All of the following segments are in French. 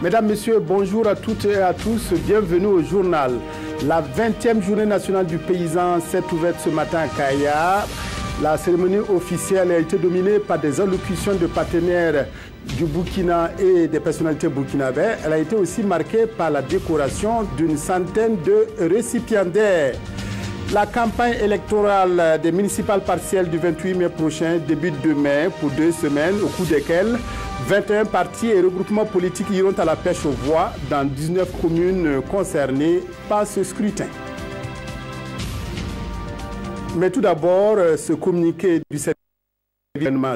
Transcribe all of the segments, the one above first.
Mesdames, Messieurs, bonjour à toutes et à tous. Bienvenue au journal. La 20e journée nationale du paysan s'est ouverte ce matin à Kaya. La cérémonie officielle a été dominée par des allocutions de partenaires du Burkina et des personnalités burkinabées. Elle a été aussi marquée par la décoration d'une centaine de récipiendaires. La campagne électorale des municipales partielles du 28 mai prochain débute demain pour 2 semaines, au cours desquelles 21 partis et regroupements politiques iront à la pêche aux voix dans 19 communes concernées par ce scrutin. Mais tout d'abord, ce communiqué du événement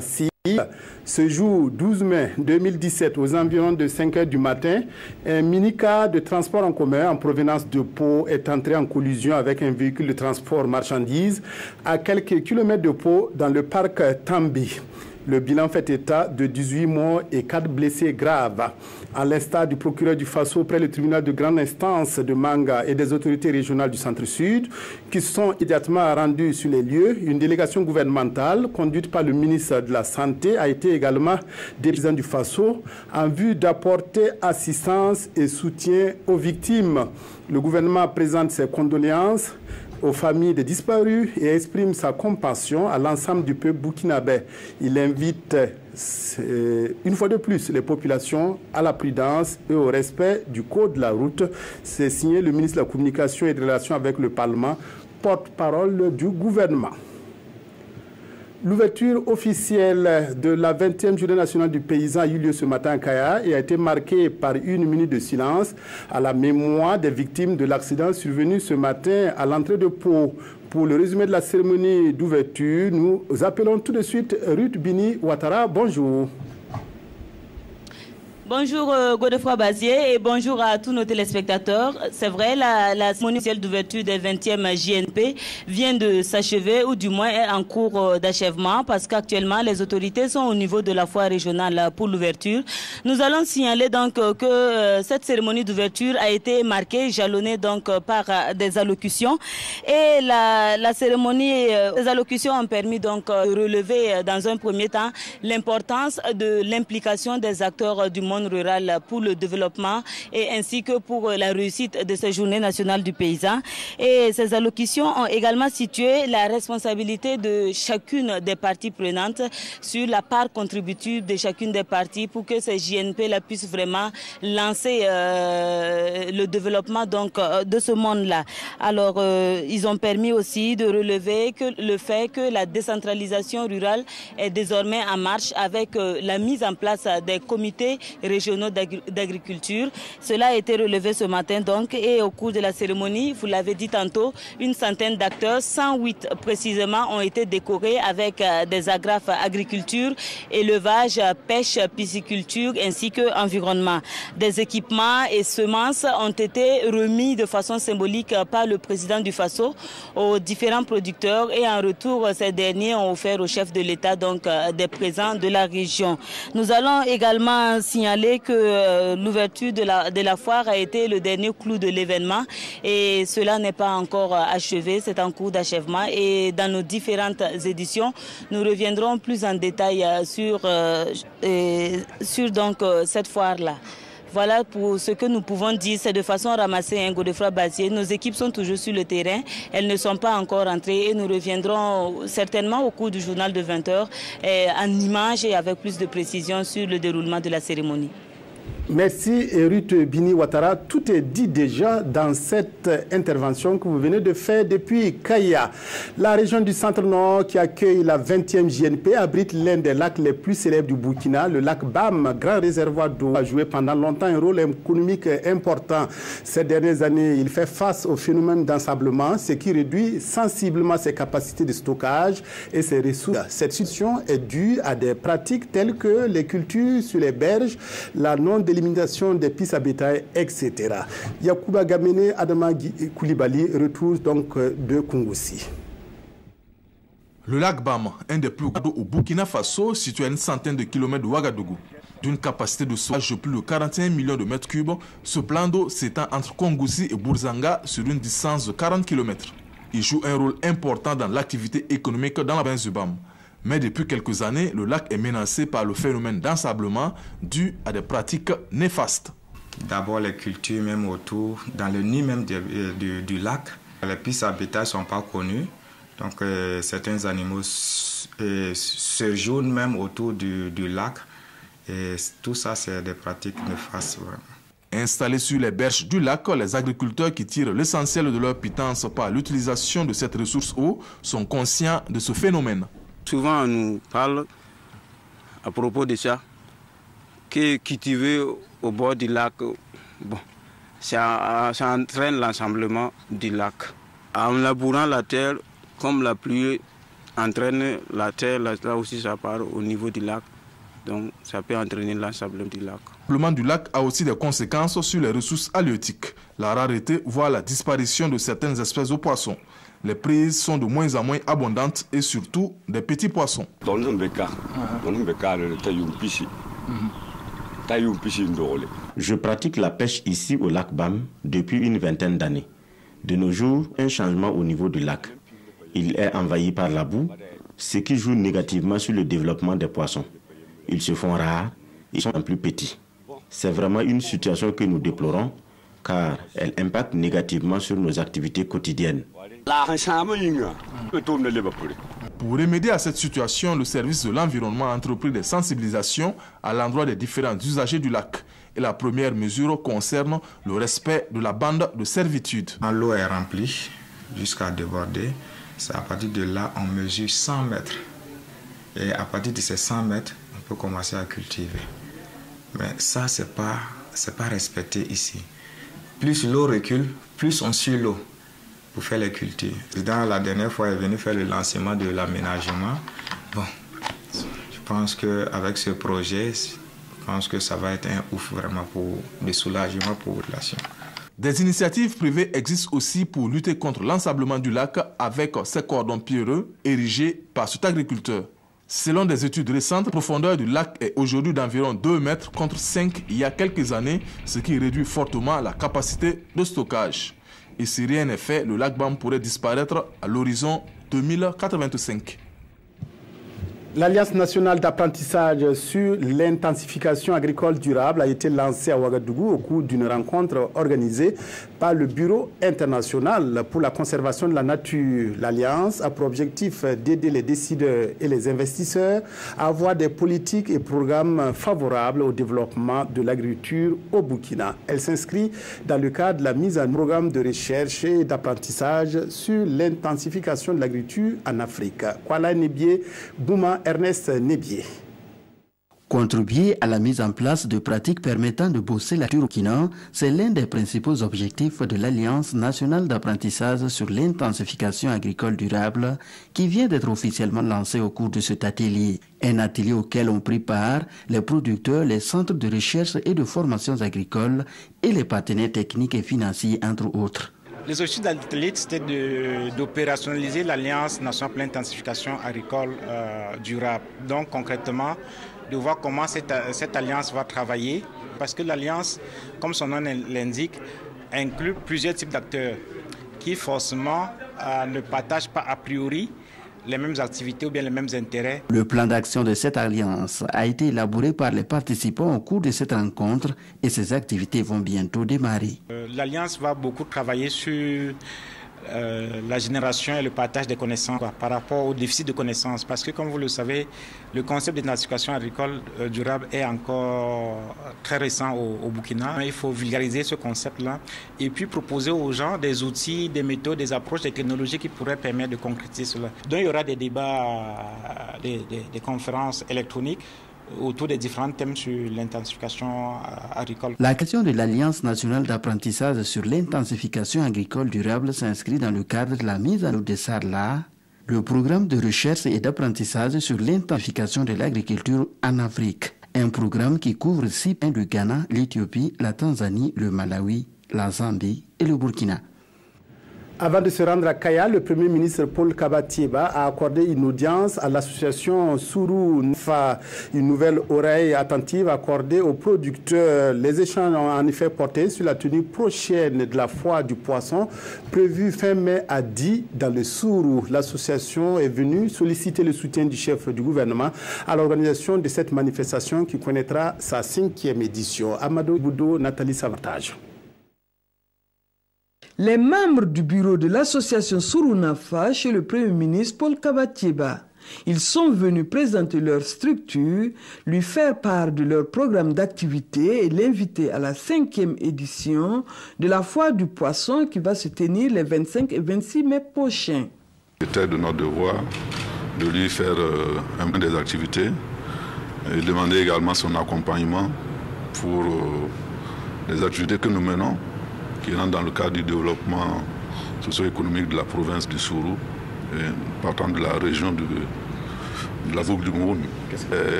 ce jour 12 mai 2017 aux environs de 5 h du matin, un minicar de transport en commun en provenance de Pau est entré en collision avec un véhicule de transport marchandises à quelques kilomètres de Pau dans le parc Tambi. Le bilan fait état de 18 morts et 4 blessés graves. À l'instar du procureur du Faso près le tribunal de grande instance de Manga et des autorités régionales du Centre-Sud, qui se sont immédiatement rendus sur les lieux, une délégation gouvernementale conduite par le ministre de la Santé a été également déplacée du Faso en vue d'apporter assistance et soutien aux victimes. Le gouvernement présente ses condoléances aux familles des disparus et exprime sa compassion à l'ensemble du peuple burkinabé. Il invite une fois de plus les populations à la prudence et au respect du code de la route. C'est signé le ministre de la Communication et des Relations avec le Parlement, porte-parole du gouvernement. L'ouverture officielle de la 20e journée nationale du paysan a eu lieu ce matin à Kaya et a été marquée par une minute de silence à la mémoire des victimes de l'accident survenu ce matin à l'entrée de Pau. Pour le résumé de la cérémonie d'ouverture, nous appelons tout de suite Ruth Bini Ouattara. Bonjour. Bonjour Godefroy Bazier et bonjour à tous nos téléspectateurs. C'est vrai, la cérémonie officielle d'ouverture des 20e JNP vient de s'achever ou du moins est en cours d'achèvement parce qu'actuellement les autorités sont au niveau de la foire régionale pour l'ouverture. Nous allons signaler donc que cette cérémonie d'ouverture a été marquée, jalonnée donc par des allocutions et la cérémonie, les allocutions ont permis donc de relever dans un premier temps l'importance de l'implication des acteurs du monde rural pour le développement et ainsi que pour la réussite de cette journée nationale du paysan. Et ces allocutions ont également situé la responsabilité de chacune des parties prenantes sur la part contributive de chacune des parties pour que ces JNP-là puissent vraiment lancer le développement donc de ce monde-là. Alors, ils ont permis aussi de relever que le fait que la décentralisation rurale est désormais en marche avec la mise en place des comités régionaux d'agriculture. Cela a été relevé ce matin donc et au cours de la cérémonie, vous l'avez dit tantôt, une centaine d'acteurs, 108 précisément, ont été décorés avec des agrafes agriculture, élevage, pêche, pisciculture ainsi que environnement. Des équipements et semences ont été remis de façon symbolique par le président du Faso aux différents producteurs et en retour, ces derniers ont offert au chef de l'État donc des présents de la région. Nous allons également signaler que l'ouverture de la foire a été le dernier clou de l'événement et cela n'est pas encore achevé, c'est en cours d'achèvement et dans nos différentes éditions, nous reviendrons plus en détail sur donc cette foire-là. Voilà pour ce que nous pouvons dire, c'est de façon ramassée, Godefroy Bazier. Nos équipes sont toujours sur le terrain, elles ne sont pas encore entrées et nous reviendrons certainement au cours du journal de 20 h en images et avec plus de précision sur le déroulement de la cérémonie. Merci Ruth Bini Ouattara. Tout est dit déjà dans cette intervention que vous venez de faire depuis Kaya. La région du Centre-Nord qui accueille la 20e JNP abrite l'un des lacs les plus célèbres du Burkina. Le lac Bam, grand réservoir d'eau, a joué pendant longtemps un rôle économique important. Ces dernières années, il fait face au phénomène d'ensablement, ce qui réduit sensiblement ses capacités de stockage et ses ressources. Cette situation est due à des pratiques telles que les cultures sur les berges, la non-délimitation des pistes à bétail, etc. Yacouba Gamene Adama Koulibaly retrouve donc de Kongoussi. Le lac Bam, un des plus grands au Burkina Faso, situé à une centaine de kilomètres de Ouagadougou. D'une capacité de stockage de plus de 41 millions de mètres cubes, ce plan d'eau s'étend entre Kongoussi et Bourzanga sur une distance de 40 km. Il joue un rôle important dans l'activité économique dans la province du Bam. Mais depuis quelques années, le lac est menacé par le phénomène d'ensablement dû à des pratiques néfastes. d'abord les cultures même autour, dans le nid même du lac. Les pistes à bétail ne sont pas connues, donc certains animaux séjournent même autour du lac. Et tout ça, c'est des pratiques néfastes. Vraiment. Installés sur les berges du lac, les agriculteurs qui tirent l'essentiel de leur pitance par l'utilisation de cette ressource eau sont conscients de ce phénomène. Souvent, on nous parle à propos de ça, que cultiver au bord du lac, bon, ça entraîne l'ensemblement du lac. En labourant la terre, comme la pluie entraîne la terre, là aussi ça part au niveau du lac. Donc ça peut entraîner l'ensemblement du lac. L'ensemblement du lac a aussi des conséquences sur les ressources halieutiques. La rareté, voire la disparition de certaines espèces de poissons. Les prises sont de moins en moins abondantes et surtout des petits poissons. Je pratique la pêche ici au lac Bam depuis une vingtaine d'années. De nos jours, un changement au niveau du lac. Il est envahi par la boue, ce qui joue négativement sur le développement des poissons. Ils se font rares, ils sont plus petits. C'est vraiment une situation que nous déplorons car elle impacte négativement sur nos activités quotidiennes. Pour remédier à cette situation, le service de l'environnement a entrepris des sensibilisations à l'endroit des différents usagers du lac. Et la première mesure concerne le respect de la bande de servitude. Quand l'eau est remplie jusqu'à déborder, c'est à partir de là on mesure 100 mètres. Et à partir de ces 100 mètres, on peut commencer à cultiver. Mais ça, c'est pas respecté ici. Plus l'eau recule, plus on suit l'eau pour faire les cultures. La dernière fois, il est venu faire le lancement de l'aménagement. Bon, je pense qu'avec ce projet, je pense que ça va être un ouf vraiment pour le soulagement pour la population. Des initiatives privées existent aussi pour lutter contre l'ensablement du lac avec ces cordons pierreux érigés par cet agriculteur. Selon des études récentes, la profondeur du lac est aujourd'hui d'environ 2 mètres contre 5 il y a quelques années, ce qui réduit fortement la capacité de stockage. Et si rien n'est fait, le lac Bam pourrait disparaître à l'horizon 2085. L'Alliance nationale d'apprentissage sur l'intensification agricole durable a été lancée à Ouagadougou au cours d'une rencontre organisée par le Bureau international pour la conservation de la nature. L'Alliance a pour objectif d'aider les décideurs et les investisseurs à avoir des politiques et programmes favorables au développement de l'agriculture au Burkina. Elle s'inscrit dans le cadre de la mise en programme de recherche et d'apprentissage sur l'intensification de l'agriculture en Afrique. Kuala Nebié, Bouma, Ernest Nebié. Contribuer à la mise en place de pratiques permettant de bosser la culture au Burkina, c'est l'un des principaux objectifs de l'Alliance nationale d'apprentissage sur l'intensification agricole durable qui vient d'être officiellement lancée au cours de cet atelier. Un atelier auquel ont pris part les producteurs, les centres de recherche et de formations agricoles et les partenaires techniques et financiers, entre autres. Les objectifs de l'atelier, c'était d'opérationnaliser l'Alliance nationale pour l'intensification agricole durable. Donc concrètement, de voir comment cette alliance va travailler, parce que l'alliance, comme son nom l'indique, inclut plusieurs types d'acteurs qui forcément ne partagent pas a priori les mêmes activités ou bien les mêmes intérêts. Le plan d'action de cette alliance a été élaboré par les participants au cours de cette rencontre et ces activités vont bientôt démarrer. L'alliance va beaucoup travailler sur la génération et le partage des connaissances par rapport au déficit de connaissances. Parce que comme vous le savez, le concept d'intensification agricole durable est encore très récent au Burkina. Il faut vulgariser ce concept-là et puis proposer aux gens des outils, des méthodes, des approches, des technologies qui pourraient permettre de concrétiser cela. Donc il y aura des débats, des conférences électroniques autour des différents thèmes sur l'intensification agricole. La question de l'Alliance nationale d'apprentissage sur l'intensification agricole durable s'inscrit dans le cadre de la mise en œuvre de SARLA, le programme de recherche et d'apprentissage sur l'intensification de l'agriculture en Afrique. Un programme qui couvre 6 pays, le Ghana, l'Éthiopie, la Tanzanie, le Malawi, la Zambie et le Burkina. Avant de se rendre à Kaya, le Premier ministre Paul Kabatieba a accordé une audience à l'association Sourou Nafa, une nouvelle oreille attentive accordée aux producteurs. Les échanges ont en effet porté sur la tenue prochaine de la foire du poisson prévue fin mai à Di dans le Sourou. L'association est venue solliciter le soutien du chef du gouvernement à l'organisation de cette manifestation qui connaîtra sa 5e édition. Amadou Boudou, Nathalie Savartage. Les membres du bureau de l'association Sourou Nafa chez le Premier ministre Paul Kabatieba. Ils sont venus présenter leur structure, lui faire part de leur programme d'activité et l'inviter à la 5e édition de la foire du poisson qui va se tenir les 25 et 26 mai prochains. C'était de notre devoir de lui faire un peu des activités et demander également son accompagnement pour les activités que nous menons, qui rentre dans le cadre du développement socio-économique de la province du Sourou, partant de la région de la boucle du Mouroun.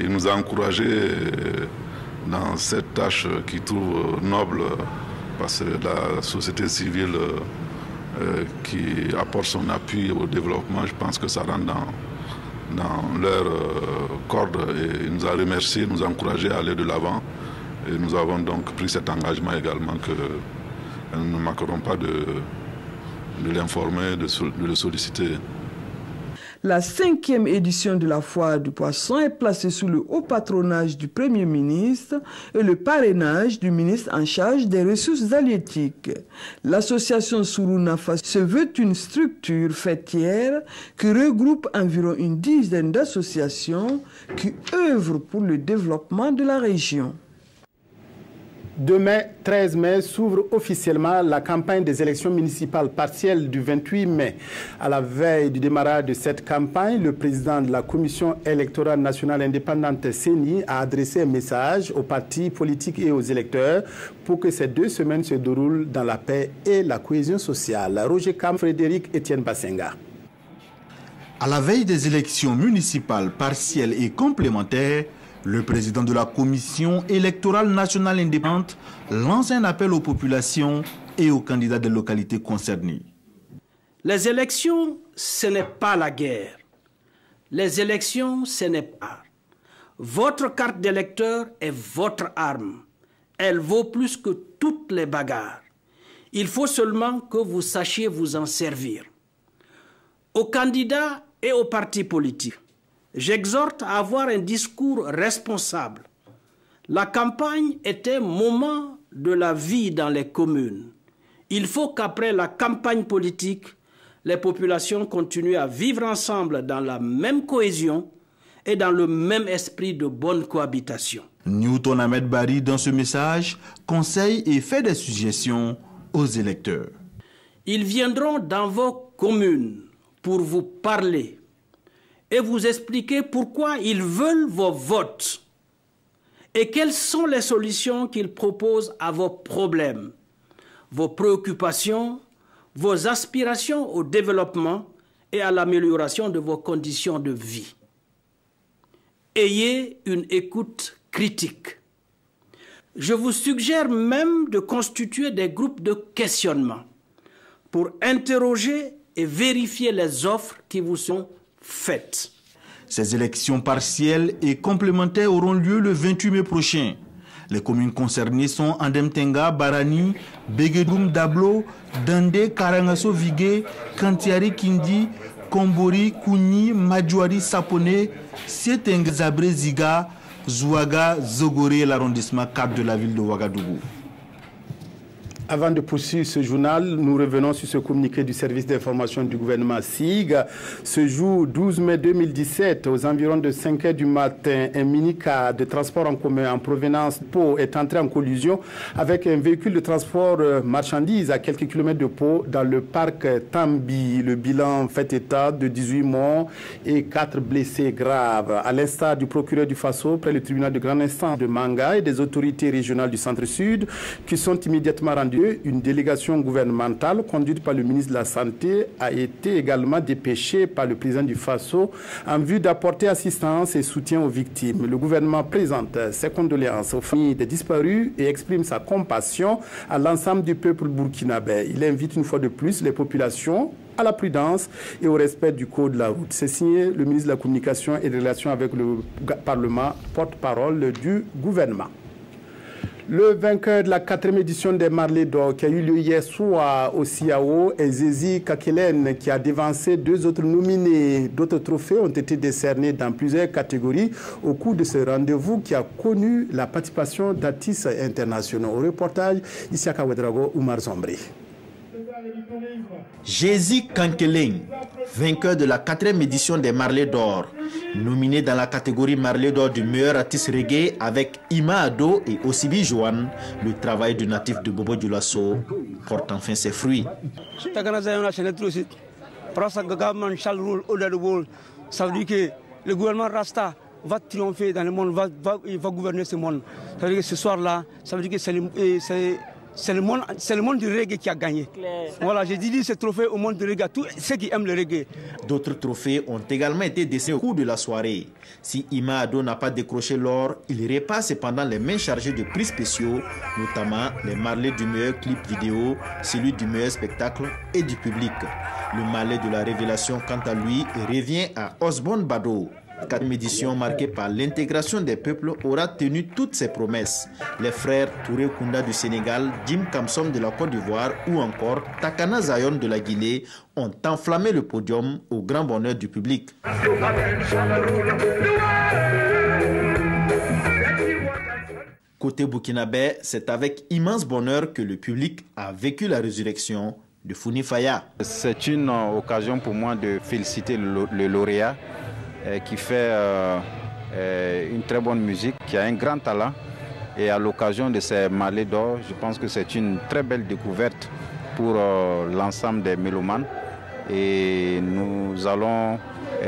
Il nous a encouragés dans cette tâche qu'il trouve noble, parce que la société civile qui apporte son appui au développement, je pense que ça rentre dans leur corde. Et il nous a remerciés, nous a encouragés à aller de l'avant. Et nous avons donc pris cet engagement également que nous ne manquerons pas de l'informer, de le solliciter. La 5e édition de la foire du poisson est placée sous le haut patronage du Premier ministre et le parrainage du ministre en charge des ressources halieutiques. L'association Sourou Nafa se veut une structure fêtière qui regroupe environ une dizaine d'associations qui œuvrent pour le développement de la région. Demain, 13 mai, s'ouvre officiellement la campagne des élections municipales partielles du 28 mai. À la veille du démarrage de cette campagne, le président de la Commission électorale nationale indépendante CENI a adressé un message aux partis politiques et aux électeurs pour que ces 2 semaines se déroulent dans la paix et la cohésion sociale. Roger Cam, Frédéric Etienne Bassenga. À la veille des élections municipales partielles et complémentaires, le président de la Commission électorale nationale indépendante lance un appel aux populations et aux candidats des localités concernées. Les élections, ce n'est pas la guerre. Les élections, ce n'est pas. Votre carte d'électeur est votre arme. Elle vaut plus que toutes les bagarres. Il faut seulement que vous sachiez vous en servir. Aux candidats et aux partis politiques, j'exhorte à avoir un discours responsable. La campagne est un moment de la vie dans les communes. Il faut qu'après la campagne politique, les populations continuent à vivre ensemble dans la même cohésion et dans le même esprit de bonne cohabitation. Newton Ahmed Bari, dans ce message, conseille et fait des suggestions aux électeurs. Ils viendront dans vos communes pour vous parler et vous expliquer pourquoi ils veulent vos votes et quelles sont les solutions qu'ils proposent à vos problèmes, vos préoccupations, vos aspirations au développement et à l'amélioration de vos conditions de vie. Ayez une écoute critique. Je vous suggère même de constituer des groupes de questionnement pour interroger et vérifier les offres qui vous sont faites. Ces élections partielles et complémentaires auront lieu le 28 mai prochain. Les communes concernées sont Andemtenga, Barani, Begedoum, Dablo, Dande, Karangaso, Vigué, Kantiari, Kindi, Kombori, Kouni, Madjouari, Sapone, Sietengue, Zabré, Ziga, Zouaga, Zogoré et l'arrondissement 4 de la ville de Ouagadougou. Avant de poursuivre ce journal, nous revenons sur ce communiqué du service d'information du gouvernement SIG. Ce jour 12 mai 2017, aux environs de 5 h du matin, un mini-car de transport en commun en provenance de Pau est entré en collision avec un véhicule de transport marchandises à quelques kilomètres de Pau dans le parc Tambi. Le bilan fait état de 18 morts et 4 blessés graves. À l'instar du procureur du Faso près le tribunal de grande instance de Manga et des autorités régionales du centre-sud qui sont immédiatement rendues lieu, une délégation gouvernementale conduite par le ministre de la Santé a été également dépêchée par le président du Faso en vue d'apporter assistance et soutien aux victimes. Le gouvernement présente ses condoléances aux familles des disparus et exprime sa compassion à l'ensemble du peuple burkinabé. Il invite une fois de plus les populations à la prudence et au respect du code de la route. C'est signé le ministre de la Communication et des Relations avec le Parlement, porte-parole du gouvernement. Le vainqueur de la 4e édition des Marley d'Or qui a eu lieu hier soir au CIAO est Zézi Kakelen qui a dévancé 2 autres nominés. D'autres trophées ont été décernés dans plusieurs catégories au cours de ce rendez-vous qui a connu la participation d'artistes internationaux. Au reportage, Isiaka Ouedraogo, Oumar Zombri. Jésus Kankeleng, vainqueur de la 4e édition des Marley d'Or, nominé dans la catégorie Marley d'Or du meilleur artiste reggae avec Ima Ado et Osibi Joan, le travail du natif de Bobo Dioulasso porte enfin ses fruits. Ça veut dire que le gouvernement Rasta va triompher dans le monde, il va gouverner ce monde. Ça veut dire que ce soir-là, ça veut dire que c'est le monde du reggae qui a gagné. Voilà, j'ai dit ce trophée au monde du reggae, tous ceux qui aiment le reggae. D'autres trophées ont également été décernés au cours de la soirée. Si Ima Ado n'a pas décroché l'or, il repasse cependant les mains chargées de prix spéciaux, notamment les Marley du meilleur clip vidéo, celui du meilleur spectacle et du public. Le Marley de la révélation, quant à lui, revient à Osborne Bado. 4e édition marquée par l'intégration des peuples aura tenu toutes ses promesses. Les frères Touré Kunda du Sénégal, Jim Kamsom de la Côte d'Ivoire ou encore Takana Zion de la Guinée ont enflammé le podium au grand bonheur du public. Côté burkinabé, c'est avec immense bonheur que le public a vécu la résurrection de Founi Faya. C'est une occasion pour moi de féliciter le lauréat qui fait une très bonne musique, qui a un grand talent. Et à l'occasion de ces Marley d'Or, je pense que c'est une très belle découverte pour l'ensemble des mélomanes. Et nous allons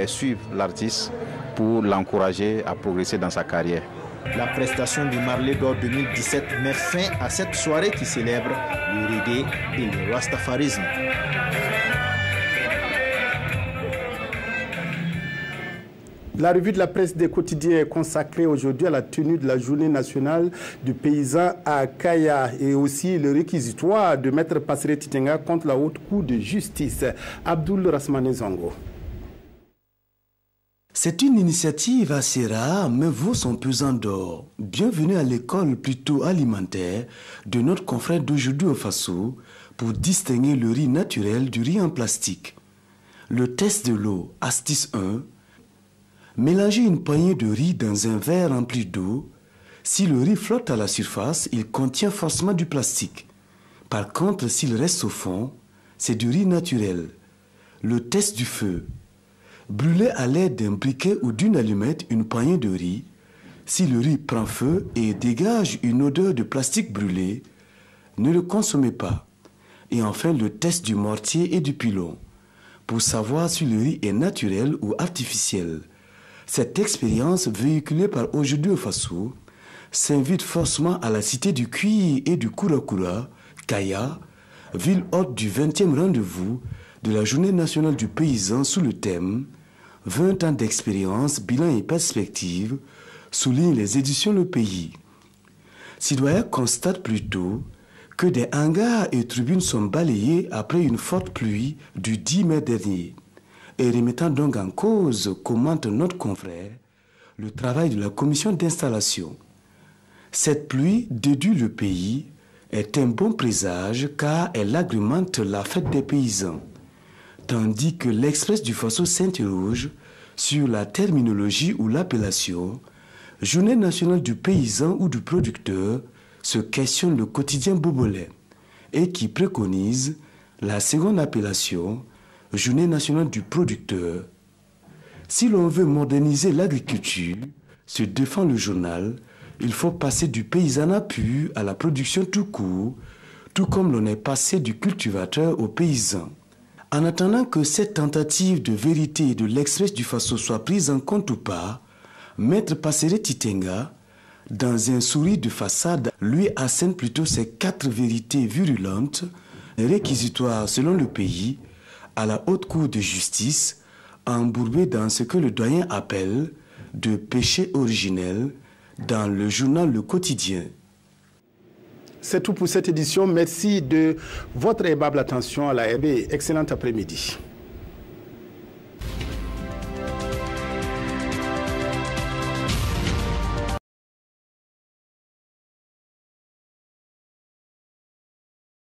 suivre l'artiste pour l'encourager à progresser dans sa carrière. La prestation du Marley d'Or 2017 met fin à cette soirée qui célèbre le reggae et le rastafarisme. La revue de la presse des quotidiens est consacrée aujourd'hui à la tenue de la journée nationale du paysan à Kaya et aussi le réquisitoire de Maître Passere Titenga contre la haute cour de justice. Abdoul Rasmane Zongo. C'est une initiative assez rare, mais vaut son pesant d'or. Bienvenue à l'école plutôt alimentaire de notre confrère d'aujourd'hui au Faso pour distinguer le riz naturel du riz en plastique. Le test de l'eau, astuce 1. Mélangez une poignée de riz dans un verre rempli d'eau. Si le riz flotte à la surface, il contient forcément du plastique. Par contre, s'il reste au fond, c'est du riz naturel. Le test du feu. Brûlez à l'aide d'un briquet ou d'une allumette une poignée de riz. Si le riz prend feu et dégage une odeur de plastique brûlé, ne le consommez pas. Et enfin, le test du mortier et du pilon, pour savoir si le riz est naturel ou artificiel. Cette expérience, véhiculée par Aujourd'hui au Faso, s'invite forcément à la cité du cuir et du Kourakura, Kaya, ville hôte du 20e rendez-vous de la Journée nationale du paysan sous le thème 20 ans d'expérience, bilan et perspective, soulignent les éditions Le Pays. Citoyens constatent plutôt que des hangars et tribunes sont balayés après une forte pluie du 10 mai dernier. Et remettant donc en cause, commente notre confrère, le travail de la commission d'installation. Cette pluie, déduit Le Pays, est un bon présage car elle agrémente la fête des paysans. Tandis que l'Express du Faso s'interroge sur la terminologie ou l'appellation, Journée nationale du paysan ou du producteur se questionne le quotidien bobolais et qui préconise la seconde appellation, Journée nationale du producteur. Si l'on veut moderniser l'agriculture, se défend le journal, il faut passer du paysanat pur à la production tout court, tout comme l'on est passé du cultivateur au paysan. En attendant que cette tentative de vérité de l'Express du Faso soit prise en compte ou pas, Maître Passere Titenga, dans un sourire de façade, lui assène plutôt ces 4 vérités virulentes, réquisitoires selon le pays, à la haute cour de justice, embourbé dans ce que le doyen appelle de péché originel dans le journal Le Quotidien. C'est tout pour cette édition. Merci de votre aimable attention à la RB. Excellent après-midi.